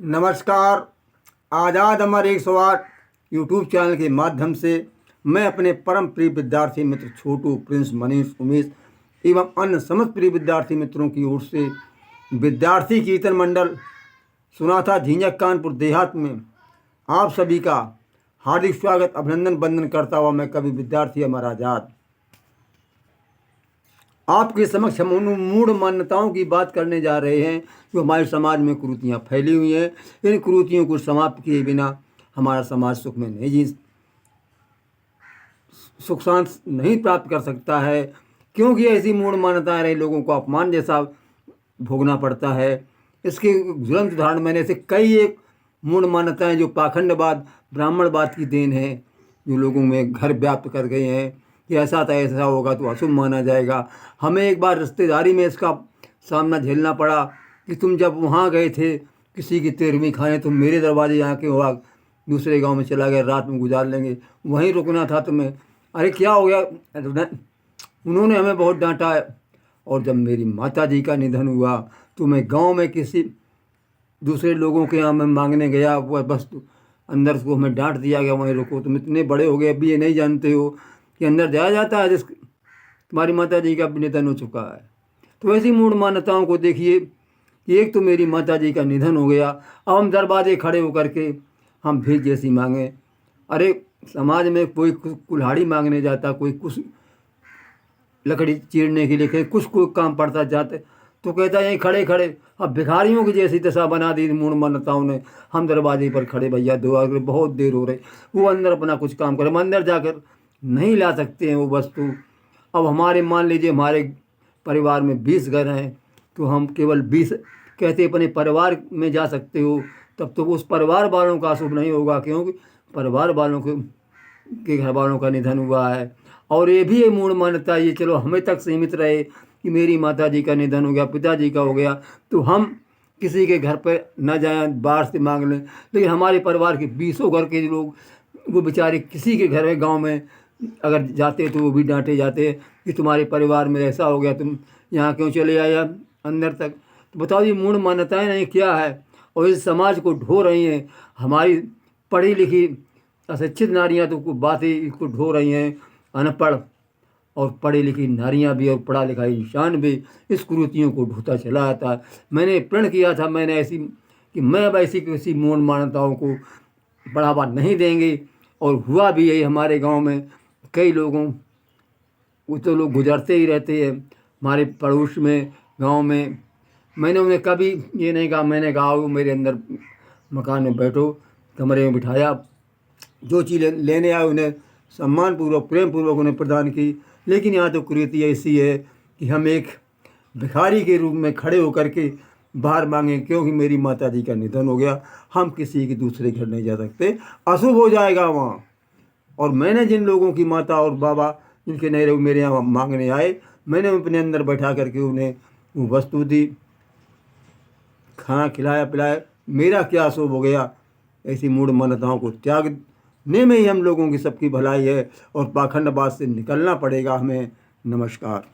नमस्कार। आज़ाद अमर 108 YouTube channel के माध्यम से मैं अपने परम प्रिय विद्यार्थी मित्र छोटू, प्रिंस, मनीष, उमेश एवं अन्य समस्त प्रिय विद्यार्थी मित्रों की ओर से विद्यार्थी कीर्तन मंडल सुनाथा झिंझक कानपुर देहात में आप सभी का हार्दिक स्वागत, अभिनंदन, वंदन करता हुआ मैं कवि विद्यार्थी अमर आज़ाद आपके समक्ष हम उन मूढ़ मान्यताओं की बात करने जा रहे हैं जो हमारे समाज में कुरीतियाँ फैली हुई हैं। इन कुरीतियों को समाप्त किए बिना हमारा समाज सुख में नहीं सुख शांति नहीं प्राप्त कर सकता है, क्योंकि ऐसी मूढ़ मान्यताएं रही लोगों को अपमान जैसा भोगना पड़ता है। इसके ज्वलंत उदाहरण मैंने से कई एक मूढ़ मान्यताएं जो पाखंडवाद, ब्राह्मणवाद की देन है, जो लोगों में घर व्याप्त कर गए हैं कि ऐसा था, ऐसा होगा तो अशुभ माना जाएगा। हमें एक बार रिश्तेदारी में इसका सामना झेलना पड़ा कि तुम जब वहाँ गए थे किसी की 13वीं खाने, तुम मेरे दरवाजे यहाँ के हुआ दूसरे गांव में चला गया, रात में गुजार लेंगे, वहीं रुकना था तुम्हें। अरे क्या हो गया? उन्होंने हमें बहुत डांटा। और जब मेरी माता जी का निधन हुआ तो मैं गाँव में किसी दूसरे लोगों के यहाँ मैं मांगने गया, वह बस अंदर को हमें डांट दिया गया, वहीं रुको, तुम इतने बड़े हो गए अभी ये नहीं जानते हो कि अंदर जाया जाता है जिस तुम्हारी माता जी का निधन हो चुका है। तो ऐसी मूढ़ मान्यताओं को देखिए कि एक तो मेरी माता जी का निधन हो गया, अब हम दरवाजे खड़े होकर के हम भीख जैसी मांगे। अरे समाज में कोई कुल्हाड़ी मांगने जाता, कोई कुछ लकड़ी चीरने के लिए, कहीं कुछ कोई काम पड़ता जाते तो कहता यहीं खड़े खड़े। अब भिखारियों की जैसी दशा बना दी मूढ़ मान्यताओं ने। हम दरवाजे पर खड़े, भैया दुआ कर, बहुत देर हो रही, वो अंदर अपना कुछ काम करे, हम अंदर जाकर नहीं ला सकते हैं वो वस्तु। अब हमारे मान लीजिए हमारे परिवार में 20 घर हैं तो हम केवल 20 कहते अपने परिवार में जा सकते हो, तब तो उस परिवार वालों का शुभ नहीं होगा, क्योंकि परिवार वालों के घर वालों का निधन हुआ है। और ये भी मूढ़ मान्यता, ये चलो हमें तक सीमित रहे कि मेरी माता जी का निधन हो गया, पिताजी का हो गया, तो हम किसी के घर पर न जाएं, बाहर से मांग लें। लेकिन हमारे परिवार के 20 घर के लोग, वो बेचारे किसी के घर में गाँव में अगर जाते तो वो भी डांटे जाते कि तुम्हारे परिवार में ऐसा हो गया, तुम यहाँ क्यों चले आए अंदर तक। तो बताओ ये मूढ़ मान्यताएं नहीं क्या है, और इस समाज को ढो रही हैं। हमारी पढ़ी लिखी अशिक्षित नारियाँ तो बातें इसको ढो रही हैं, अनपढ़ और पढ़ी लिखी नारियाँ भी और पढ़ा लिखा इंसान भी इस कुरीतियों को ढोता चला आता है। मैंने प्रण किया था, मैंने ऐसी कि मैं अब ऐसी किसी मूढ़ मान्यताओं को बढ़ावा नहीं देंगे, और हुआ भी यही। हमारे गांव में कई लोगों, वो तो लोग गुजरते ही रहते हैं हमारे पड़ोस में, गांव में। मैंने उन्हें कभी ये नहीं कहा, मैंने कहा वो मेरे अंदर मकान में बैठो, कमरे में बिठाया, जो चीज़ लेने आए उन्हें सम्मानपूर्वक, प्रेम पूर्वक उन्हें प्रदान की। लेकिन यहाँ तो कुरीति ऐसी है कि हम एक भिखारी के रूप में खड़े होकर के बाहर मांगे, क्योंकि मेरी माता जी का निधन हो गया, हम किसी के दूसरे घर नहीं जा सकते, अशुभ हो जाएगा वहाँ। और मैंने जिन लोगों की माता और बाबा जिनके नहीं रहे मेरे यहाँ मांगने आए, मैंने अपने अंदर बैठा करके उन्हें वो वस्तु दी, खाना खिलाया पिलाया, मेरा क्या अशुभ हो गया। ऐसी मूढ़ मान्यताओं को त्यागने में ही हम लोगों की सबकी भलाई है, और पाखंडवाद से निकलना पड़ेगा हमें। नमस्कार।